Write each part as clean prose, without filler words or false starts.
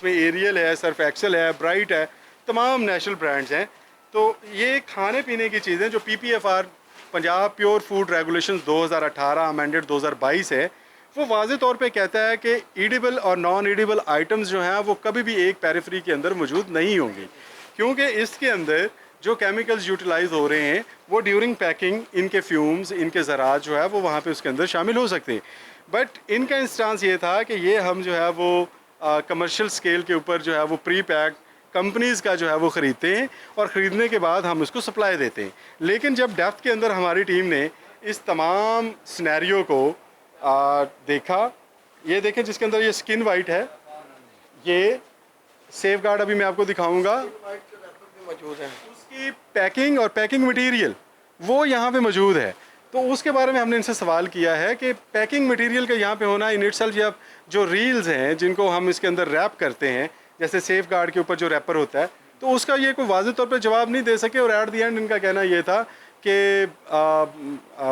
उसमें एरियल है, Surf Excel है, ब्राइट है, तमाम नेशनल ब्रांड्स हैं। तो ये खाने पीने की चीज़ें जो PPFR Punjab pure food regulation 2018 amended 2022 है, वो वाज़े तौर पे कहता है कि ईडिबल और नॉन ईडिबल आइटम्स जो हैं वो कभी भी एक पेरिफेरी के अंदर मौजूद नहीं होंगी, क्योंकि इसके अंदर जो केमिकल्स यूटिलाइज हो रहे हैं वो ड्यूरिंग पैकिंग इनके फ्यूम्स, इनके ज़रात जो है वो वहाँ पे उसके अंदर शामिल हो सकते हैं। बट इनका इंस्टांस ये था कि ये हम जो है वो कमर्शियल स्केल के ऊपर जो है वो प्री पैक कंपनीज़ का जो है वो ख़रीदते हैं और ख़रीदने के बाद हम उसको सप्लाई देते हैं। लेकिन जब डेप्थ के अंदर हमारी टीम ने इस तमाम सिनेरियो को देखा, ये देखें जिसके अंदर ये स्किन वाइट है, ये सेफ गार्ड अभी मैं आपको दिखाऊंगा, मौजूद है, उसकी पैकिंग और पैकिंग मटेरियल वो यहाँ पे मौजूद है। तो उसके बारे में हमने इनसे सवाल किया है कि पैकिंग मटेरियल का यहाँ पे होना इन इटसेल्फ, या जो रील्स हैं जिनको हम इसके अंदर रैप करते हैं, जैसे सेफ गार्ड के ऊपर जो रैपर होता है, तो उसका ये कोई वाज़ेह तौर पे जवाब नहीं दे सके। और एट दी एंड इनका कहना ये था कि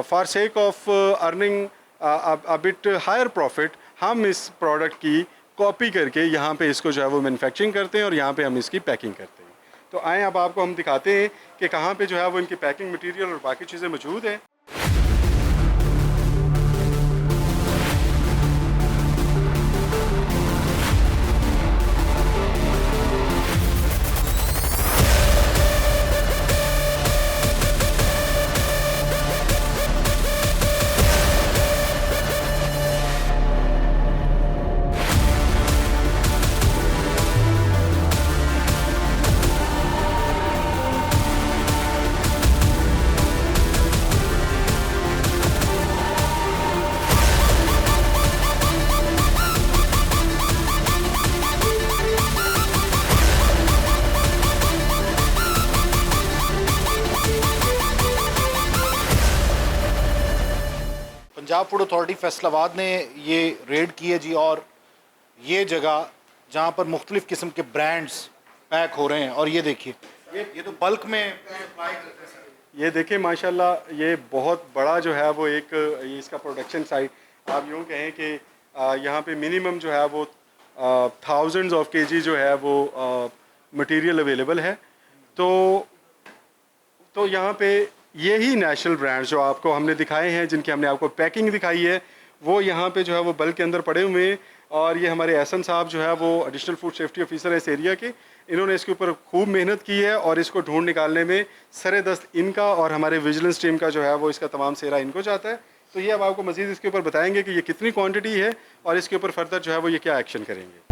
for sake of earning a bit higher profit हम इस प्रोडक्ट की कॉपी करके यहाँ पे इसको जो है वो मैन्युफैक्चरिंग करते हैं और यहाँ पे हम इसकी पैकिंग करते हैं। तो आए अब आपको हम दिखाते हैं कि कहाँ पे जो है वो इनकी पैकिंग मटेरियल और बाकी चीज़ें मौजूद हैं। पंजाब फूड अथॉरिटी फैसलाबाद ने ये रेड की है जी, और ये जगह जहाँ पर मुख्तलिफ़ किस्म के ब्रांड्स पैक हो रहे हैं। और ये देखिए, ये तो बल्क में सप्लाई करते हैं सर। ये देखिए माशाल्लाह, ये बहुत बड़ा जो है वो एक ये इसका प्रोडक्शन साइट आप यूँ कहें कि यहाँ पे मिनिमम जो है वो थाउजेंड्स ऑफ केजी जो है वो मटेरियल अवेलेबल है। तो यहाँ पे यही नेशनल ब्रांड्स जो आपको हमने दिखाए हैं, जिनकी हमने आपको पैकिंग दिखाई है, वो यहाँ पे जो है वो बल्क के अंदर पड़े हुए हैं। और ये हमारे एहसन साहब जो है वो एडिशनल फूड सेफ्टी ऑफिसर है इस एरिया के, इन्होंने इसके ऊपर खूब मेहनत की है और इसको ढूंढ निकालने में सरे दस्त इनका और हमारे विजिलेंस टीम का जो है वो इसका तमाम सेहरा इनको जाता है। तो ये अब आपको मज़ीद इसके ऊपर बताएंगे कि ये कितनी क्वान्टिटी है और इसके ऊपर फर्दर जो है वो ये क्या एक्शन करेंगे।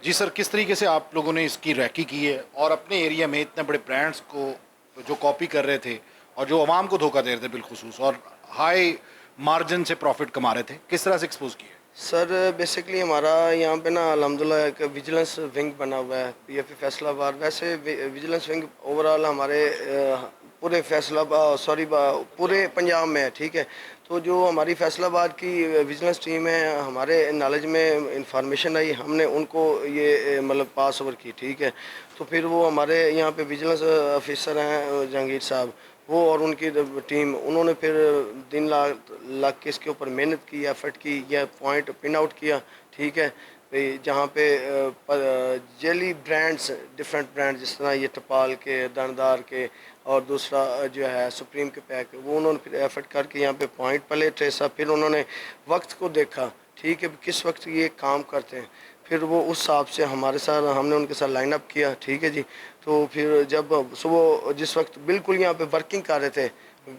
जी सर, किस तरीके से आप लोगों ने इसकी रैकी की है और अपने एरिया में इतने बड़े ब्रांड्स को जो कॉपी कर रहे थे और जो आवाम को धोखा दे रहे थे बिलखुसूस और हाई मार्जिन से प्रॉफिट कमा रहे थे, किस तरह से एक्सपोज किए? सर बेसिकली हमारा यहाँ पे ना अल्हम्दुलिल्लाह एक विजिलेंस विंग बना हुआ है PFA फैसलाबाद। वैसे विजिलेंस विंग ओवरऑल हमारे पूरे पूरे पंजाब में है, ठीक है। तो जो हमारी फैसलाबाद की विजिलेंस टीम है, हमारे नॉलेज में इंफॉर्मेशन आई, हमने उनको ये मतलब पास ओवर की, ठीक है। तो फिर वो हमारे यहाँ पे विजिलेंस ऑफिसर हैं जहांगीर साहब, वो और उनकी टीम, उन्होंने फिर दिन लाख के इसके ऊपर मेहनत की, एफर्ट की, यह पॉइंट पिन आउट किया, ठीक है। जहाँ पे जेली ब्रांड्स, डिफरेंट ब्रांड, जिस तरह ये टपाल के, दानदार के और दूसरा जो है सुप्रीम के पैक, वो उन्होंने फिर एफर्ट करके यहाँ पे पॉइंट पले ट्रेसा, फिर उन्होंने वक्त को देखा, ठीक है, किस वक्त ये काम करते हैं, फिर वो उस हिसाब से हमारे साथ, हमने उनके साथ लाइन अप किया, ठीक है जी। तो फिर जब सुबह जिस वक्त बिल्कुल यहाँ पे वर्किंग कर रहे थे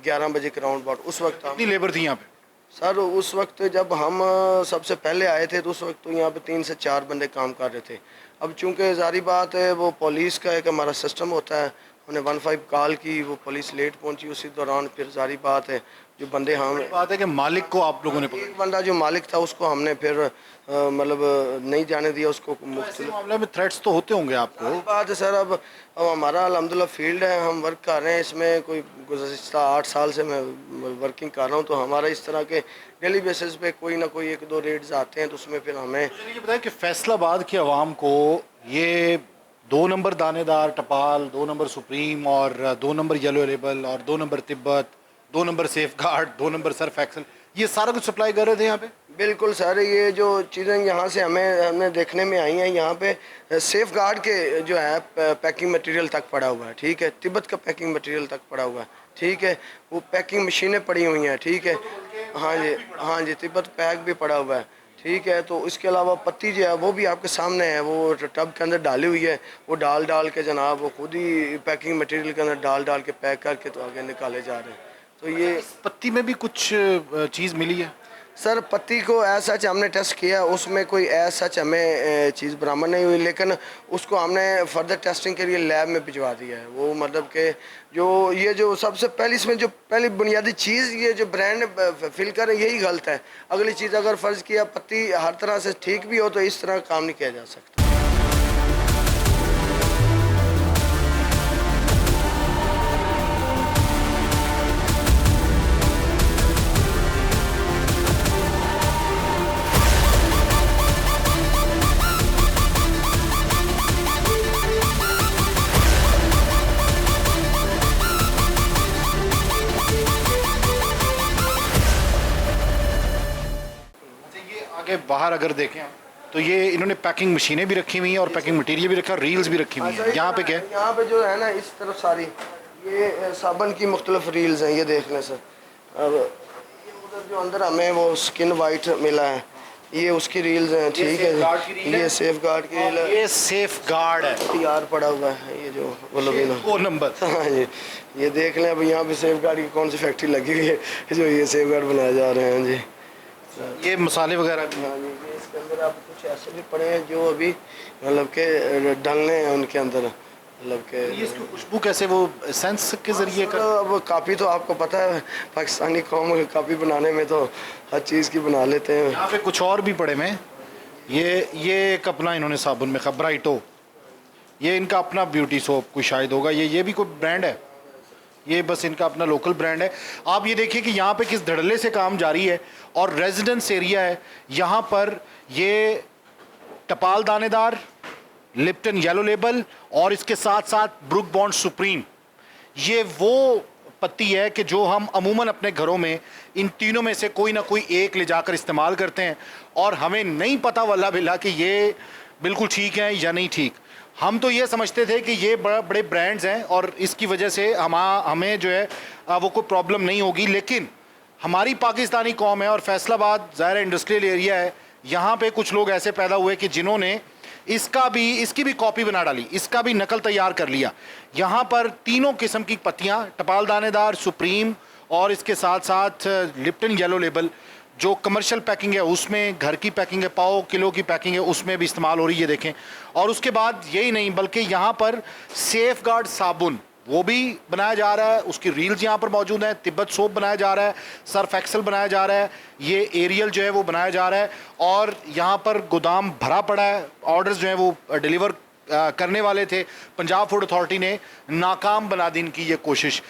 11 बजे के राउंड अबाउट, उस वक्त कितनी लेबर थी यहाँ पे? सर उस वक्त जब हम सबसे पहले आए थे तो उस वक्त तो यहाँ पे 3 से 4 बंदे काम कर रहे थे। अब चूंकि जारी बात है, वो पुलिस का एक हमारा सिस्टम होता है, हमने 15 कॉल की, वो पुलिस लेट पहुंची, उसी दौरान फिर सारी बात है जो बंदे हम बात है कि मालिक को आप लोगों ने पकड़ा। एक बंदा जो मालिक था उसको हमने फिर मतलब नहीं जाने दिया उसको ऐसे मुख्तलिफ मामले में थ्रेट्स तो होते होंगे आपको। बात है सर। अब हमारा अल्हम्दुलिल्लाह फील्ड है, हम वर्क कर रहे हैं इसमें, कोई गुज़श्ता 8 साल से मैं वर्किंग कर रहा हूँ, तो हमारा इस तरह के डेली बेसिस पे कोई ना कोई 1-2 रेड्स आते हैं, तो उसमें फिर हमें मुझे ये बताया कि फैसलाबाद की आवाम को ये 2 नंबर दानेदार टपाल, 2 नंबर सुप्रीम और 2 नंबर येलो लेबल और 2 number Tibet, 2 number safe guard, 2 number Surf Excel, ये सारा कुछ सप्लाई कर रहे थे यहाँ पे। बिल्कुल सर, ये जो चीज़ें यहाँ से हमें देखने में आई हैं, यहाँ पे सेफ गार्ड के जो है पैकिंग मटेरियल तक पड़ा हुआ है, ठीक है, तिब्बत का पैकिंग मटेरियल तक पड़ा हुआ है, ठीक है, वो पैकिंग मशीनें पड़ी हुई हैं, ठीक है, हाँ जी, तिब्बत पैक भी पड़ा हुआ है, ठीक है। तो इसके अलावा पत्ती जो है वो भी आपके सामने है, वो टब के अंदर डाली हुई है, वो डाल के जनाब वो खुद ही पैकिंग मटेरियल के अंदर डाल के पैक करके तो आगे निकाले जा रहे हैं। तो ये पत्ती में भी कुछ चीज़ मिली है। सर पत्ती को ऐसा सच हमने टेस्ट किया, उसमें कोई ऐसा सच हमें चीज़ बरामद नहीं हुई, लेकिन उसको हमने फर्दर टेस्टिंग के लिए लैब में भिजवा दिया है। वो मतलब कि जो सबसे पहली इसमें जो पहली बुनियादी चीज़ ये जो ब्रांड फिल कर यही गलत है। अगली चीज़ अगर फ़र्ज़ किया पत्ती हर तरह से ठीक भी हो तो इस तरह काम नहीं किया जा सकता। आगे बाहर अगर देखें तो ये इन्होंने पैकिंग मशीनें भी रखी हुई हैं और पैकिंग मटेरियल भी रखा है, रील्स भी रखी हुई हैं। यहाँ पे क्या है? यहाँ पे जो है ना इस तरफ सारी ये साबन की मुख्तलिफ रील्स हैं, ये देख लें सर। अब ये उधर जो अंदर हमें वो स्किन वाइट मिला है, ये उसकी रील्स हैं, ठीक है। ये सेफ गार्ड की रील है, ये सेफ गार्ड है, तैयार पड़ा हुआ है, ये जो बोलो 2 नंबर। हाँ जी, ये देख लें। अब यहाँ पे सेफ गार्ड की कौन सी फैक्ट्री लगी हुई है जो ये सेफ गार्ड बनाए जा रहे हैं जी। ये मसाले वगैरह भी। हाँ जी, ये इसके अंदर आप कुछ ऐसे भी पड़े हैं जो अभी मतलब के डलने हैं उनके अंदर, मतलब के ये इसकी खुशबू कैसे वो सेंस के जरिए कर। अब काफ़ी तो आपको पता है पाकिस्तानी कौम काफ़ी बनाने में तो हर चीज़ की बना लेते हैं। यहाँ पे कुछ और भी पड़े में ये एक अपना इन्होंने साबुन में ब्राइटो, ये इनका अपना ब्यूटी सोप कोई शायद होगा, ये भी कोई ब्रांड है, ये बस इनका अपना लोकल ब्रांड है। आप ये देखिए कि यहाँ पे किस धड़ल्ले से काम जारी है और रेजिडेंस एरिया है। यहाँ पर ये टपाल दानेदार, लिप्टन येलो लेबल और इसके साथ साथ ब्रुक बॉन्ड सुप्रीम, ये वो पत्ती है कि जो हम अमूमन अपने घरों में इन तीनों में से कोई ना कोई एक ले जाकर इस्तेमाल करते हैं और हमें नहीं पता वल्ला बिल्ला कि ये बिल्कुल ठीक है या नहीं ठीक। हम तो ये समझते थे कि ये बड़े ब्रांड्स हैं और इसकी वजह से हमें जो है वो कोई प्रॉब्लम नहीं होगी, लेकिन हमारी पाकिस्तानी कौम है और फैसलाबाद ज़ाहिर इंडस्ट्रियल एरिया है, यहाँ पे कुछ लोग ऐसे पैदा हुए कि जिन्होंने इसकी भी कॉपी बना डाली, इसका भी नकल तैयार कर लिया। यहाँ पर तीनों किस्म की पत्तियाँ, टपाल दानेदार, सुप्रीम और इसके साथ साथ लिप्टन येलो लेबल, जो कमर्शियल पैकिंग है उसमें, घर की पैकिंग है, पाव किलो की पैकिंग है उसमें भी इस्तेमाल हो रही है, देखें। और उसके बाद यही नहीं बल्कि यहाँ पर सेफ गार्ड साबुन वो भी बनाया जा रहा है, उसकी रील्स यहाँ पर मौजूद हैं, तिब्बत सोप बनाया जा रहा है, सर्फ एक्सल बनाया जा रहा है, ये एरियल जो है वो बनाया जा रहा है और यहाँ पर गोदाम भरा पड़ा है। ऑर्डर्स जो हैं वो डिलीवर करने वाले थे, पंजाब फूड अथॉरिटी ने नाकाम बना दी इनकी ये कोशिश।